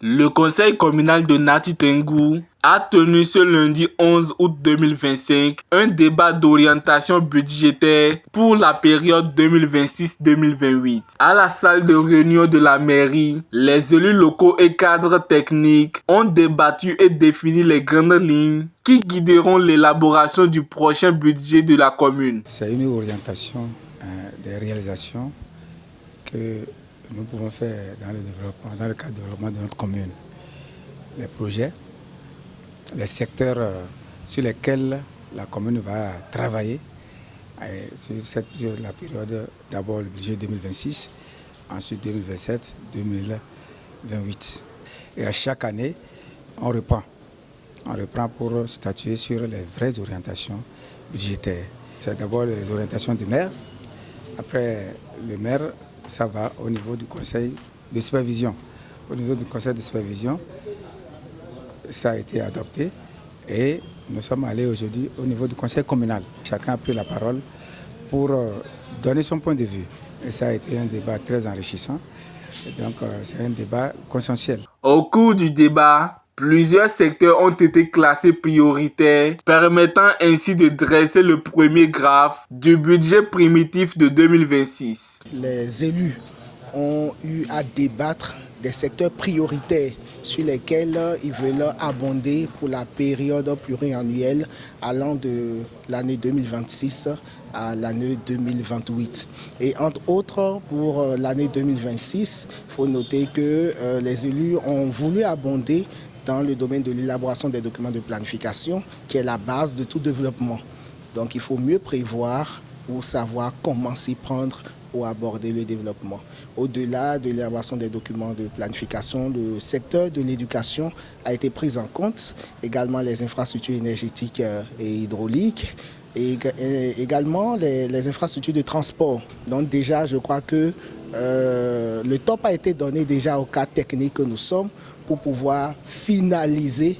Le conseil communal de Nati Tengou a tenu ce lundi 11 août 2025 un débat d'orientation budgétaire pour la période 2026-2028. À la salle de réunion de la mairie, les élus locaux et cadres techniques ont débattu et défini les grandes lignes qui guideront l'élaboration du prochain budget de la commune. C'est une orientation des réalisations que nous pouvons faire dans le cadre du développement de notre commune. Les projets, les secteurs sur lesquels la commune va travailler sur la période, d'abord le budget 2026, ensuite 2027, 2028. Et à chaque année, on reprend pour statuer sur les vraies orientations budgétaires. C'est d'abord les orientations du maire. Après le maire, ça va au niveau du conseil de supervision. Au niveau du conseil de supervision, ça a été adopté et nous sommes allés aujourd'hui au niveau du conseil communal. Chacun a pris la parole pour donner son point de vue. Et ça a été un débat très enrichissant. Et donc c'est un débat consensuel. Au cours du débat, plusieurs secteurs ont été classés prioritaires, permettant ainsi de dresser le premier graphe du budget primitif de 2026. Les élus ont eu à débattre des secteurs prioritaires sur lesquels ils veulent abonder pour la période pluriannuelle allant de l'année 2026 à l'année 2028. Et entre autres, pour l'année 2026, il faut noter que les élus ont voulu abonder dans le domaine de l'élaboration des documents de planification, qui est la base de tout développement. Donc il faut mieux prévoir pour savoir comment s'y prendre pour aborder le développement. Au-delà de l'élaboration des documents de planification, le secteur de l'éducation a été pris en compte, également les infrastructures énergétiques et hydrauliques, et également les infrastructures de transport. Donc déjà, je crois que le top a été donné déjà au cadre technique que nous sommes pour pouvoir finaliser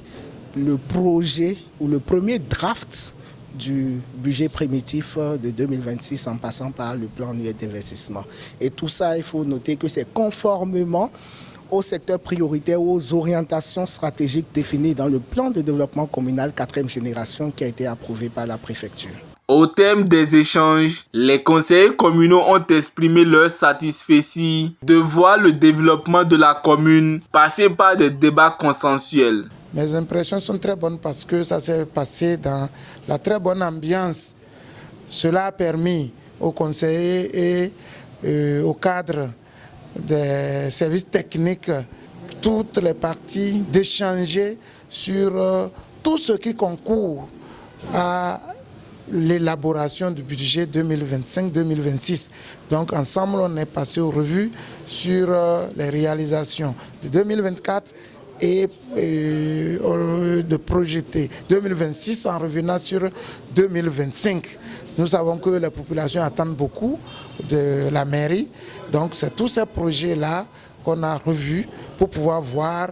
le projet ou le premier draft du budget primitif de 2026 en passant par le plan annuel d'investissement. Et tout ça, il faut noter que c'est conformément au secteur prioritaire, aux orientations stratégiques définies dans le plan de développement communal 4e génération qui a été approuvé par la préfecture. Au terme des échanges, les conseillers communaux ont exprimé leur satisfaction de voir le développement de la commune passer par des débats consensuels. Mes impressions sont très bonnes parce que ça s'est passé dans la très bonne ambiance. Cela a permis aux conseillers et aux cadres des services techniques, toutes les parties, d'échanger sur tout ce qui concourt à l'élaboration du budget 2025-2026. Donc ensemble, on est passé aux revues sur les réalisations de 2024 et de projeter 2026 en revenant sur 2025. Nous savons que les populations attendent beaucoup de la mairie. Donc c'est tous ces projets-là qu'on a revus pour pouvoir voir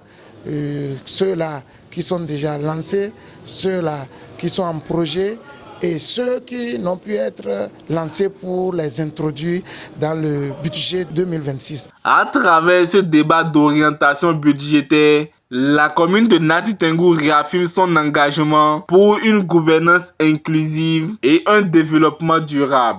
ceux-là qui sont déjà lancés, ceux-là qui sont en projet et ceux qui n'ont pu être lancés pour les introduire dans le budget 2026. À travers ce débat d'orientation budgétaire, la commune de Nati Tengou réaffirme son engagement pour une gouvernance inclusive et un développement durable.